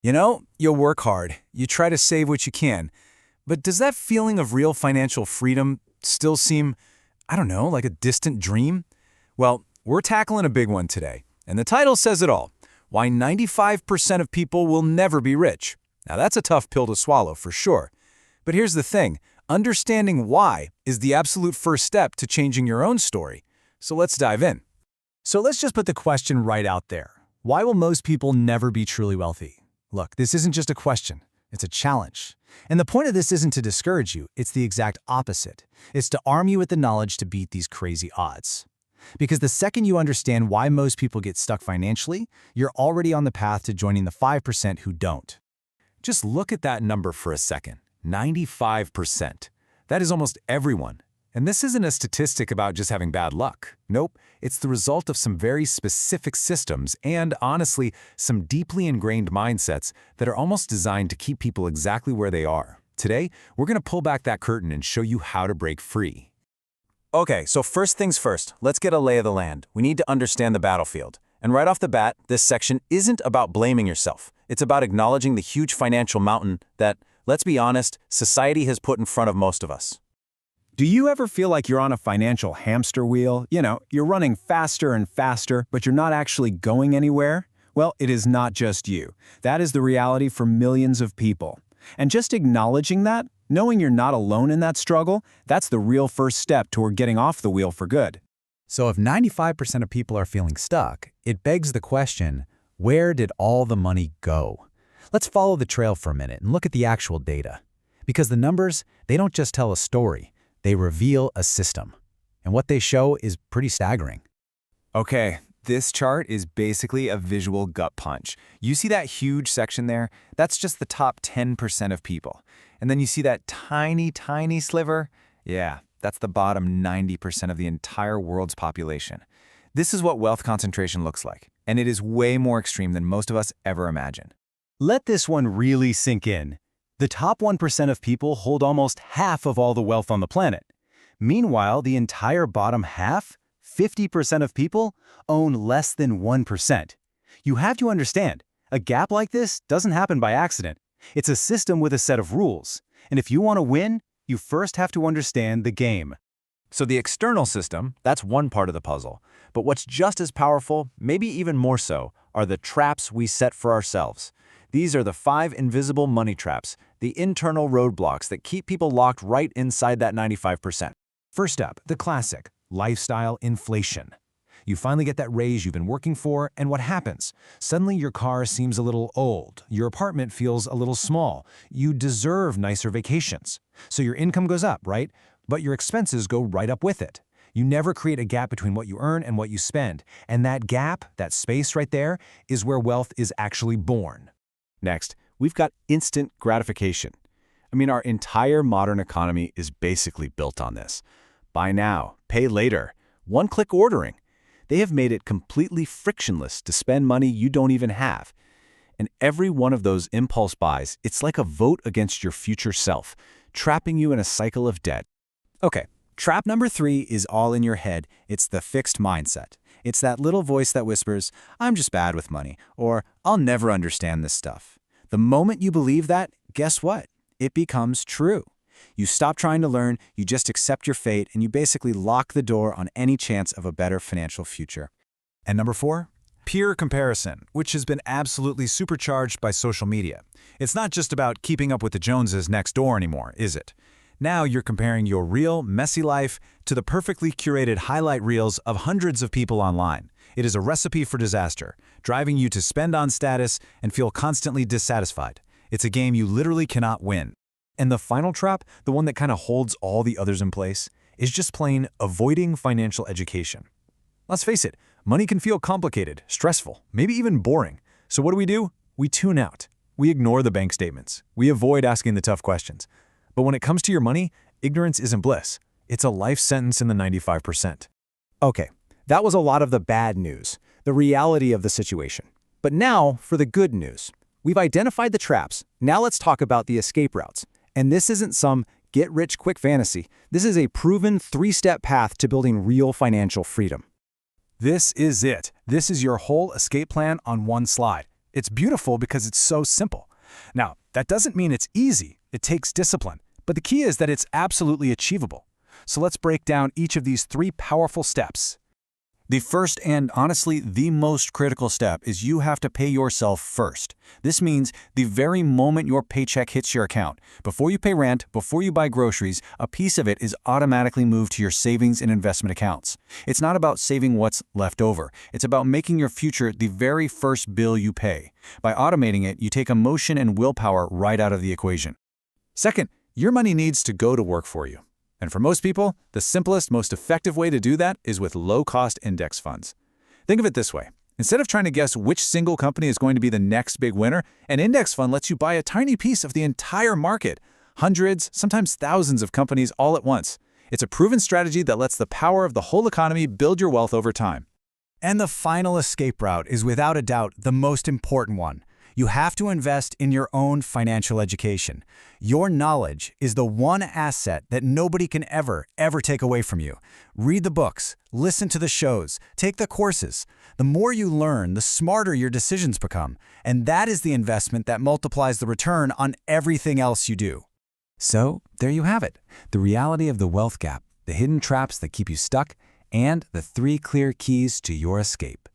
You'll work hard, you try to save what you can, but does that feeling of real financial freedom still seem, I don't know, like a distant dream? Well, we're tackling a big one today, and the title says it all: why 95% of people will never be rich. Now that's a tough pill to swallow for sure. But here's the thing, understanding why is the absolute first step to changing your own story. So let's dive in. So let's just put the question right out there. Why will most people never be truly wealthy? Look, this isn't just a question, it's a challenge. And the point of this isn't to discourage you, it's the exact opposite. It's to arm you with the knowledge to beat these crazy odds. Because the second you understand why most people get stuck financially, you're already on the path to joining the 5% who don't. Just look at that number for a second, 95%. That is almost everyone. And this isn't a statistic about just having bad luck. Nope, it's the result of some very specific systems and, honestly, some deeply ingrained mindsets that are almost designed to keep people exactly where they are. Today, we're going to pull back that curtain and show you how to break free. Okay, so first things first, let's get a lay of the land. We need to understand the battlefield. And right off the bat, this section isn't about blaming yourself. It's about acknowledging the huge financial mountain that, let's be honest, society has put in front of most of us. Do you ever feel like you're on a financial hamster wheel? You're running faster and faster, but you're not actually going anywhere? Well, it is not just you. That is the reality for millions of people. And just acknowledging that, knowing you're not alone in that struggle, that's the real first step toward getting off the wheel for good. So if 95% of people are feeling stuck, it begs the question, where did all the money go? Let's follow the trail for a minute and look at the actual data. Because the numbers, they don't just tell a story. They reveal a system. And what they show is pretty staggering. Okay, this chart is basically a visual gut punch. You see that huge section there? That's just the top 10% of people. And then you see that tiny, tiny sliver? Yeah, that's the bottom 90% of the entire world's population. This is what wealth concentration looks like, and it is way more extreme than most of us ever imagine. Let this one really sink in. The top 1% of people hold almost half of all the wealth on the planet. Meanwhile, the entire bottom half, 50% of people, own less than 1%. You have to understand, a gap like this doesn't happen by accident. It's a system with a set of rules. And if you want to win, you first have to understand the game. So the external system, that's one part of the puzzle. But what's just as powerful, maybe even more so, are the traps we set for ourselves. These are the 5 invisible money traps, the internal roadblocks that keep people locked right inside that 95%. First up, the classic, lifestyle inflation. You finally get that raise you've been working for, and what happens? Suddenly your car seems a little old, your apartment feels a little small, you deserve nicer vacations. So your income goes up, right? But your expenses go right up with it. You never create a gap between what you earn and what you spend, and that gap, that space right there, is where wealth is actually born. Next, we've got instant gratification. Our entire modern economy is basically built on this. Buy now, pay later, one-click ordering. They have made it completely frictionless to spend money you don't even have. And every one of those impulse buys, it's like a vote against your future self, trapping you in a cycle of debt. Okay, trap number 3 is all in your head. It's the fixed mindset. It's that little voice that whispers, "I'm just bad with money," or "I'll never understand this stuff." The moment you believe that, guess what? It becomes true. You stop trying to learn, you just accept your fate, and you basically lock the door on any chance of a better financial future. And number 4, peer comparison, which has been absolutely supercharged by social media. It's not just about keeping up with the Joneses next door anymore, is it? Now you're comparing your real, messy life to the perfectly curated highlight reels of hundreds of people online. It is a recipe for disaster, driving you to spend on status and feel constantly dissatisfied. It's a game you literally cannot win. And the final trap, the one that kind of holds all the others in place, is just plain avoiding financial education. Let's face it, money can feel complicated, stressful, maybe even boring. So what do? We tune out. We ignore the bank statements. We avoid asking the tough questions. But when it comes to your money, ignorance isn't bliss. It's a life sentence in the 95%. Okay, that was a lot of the bad news, the reality of the situation. But now for the good news. We've identified the traps. Now let's talk about the escape routes. And this isn't some get-rich-quick fantasy. This is a proven 3-step path to building real financial freedom. This is it. This is your whole escape plan on one slide. It's beautiful because it's so simple. Now, that doesn't mean it's easy. It takes discipline. But the key is that it's absolutely achievable. So let's break down each of these 3 powerful steps. The first and honestly the most critical step is you have to pay yourself first. This means the very moment your paycheck hits your account, before you pay rent, before you buy groceries, a piece of it is automatically moved to your savings and investment accounts. It's not about saving what's left over. It's about making your future the very first bill you pay. By automating it, you take emotion and willpower right out of the equation. Second, your money needs to go to work for you. And for most people, the simplest, most effective way to do that is with low-cost index funds. Think of it this way. Instead of trying to guess which single company is going to be the next big winner, an index fund lets you buy a tiny piece of the entire market. Hundreds, sometimes thousands of companies all at once. It's a proven strategy that lets the power of the whole economy build your wealth over time. And the final escape route is without a doubt the most important one. You have to invest in your own financial education. Your knowledge is the one asset that nobody can ever take away from you. Read the books, listen to the shows, take the courses. The more you learn, the smarter your decisions become. And that is the investment that multiplies the return on everything else you do. So, there you have it. The reality of the wealth gap, the hidden traps that keep you stuck, and the 3 clear keys to your escape.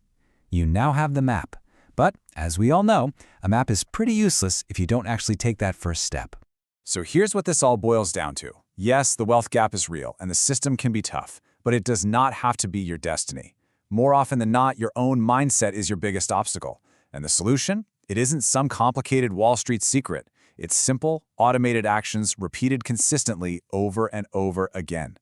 You now have the map. But, as we all know, a map is pretty useless if you don't actually take that first step. So here's what this all boils down to. Yes, the wealth gap is real, and the system can be tough, but it does not have to be your destiny. More often than not, your own mindset is your biggest obstacle. And the solution? It isn't some complicated Wall Street secret. It's simple, automated actions repeated consistently over and over again.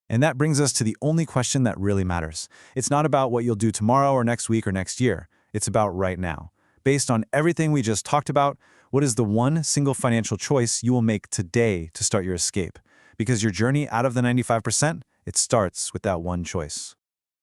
And that brings us to the only question that really matters. It's not about what you'll do tomorrow or next week or next year. It's about right now. Based on everything we just talked about, what is the one single financial choice you will make today to start your escape? Because your journey out of the 95%, it starts with that one choice.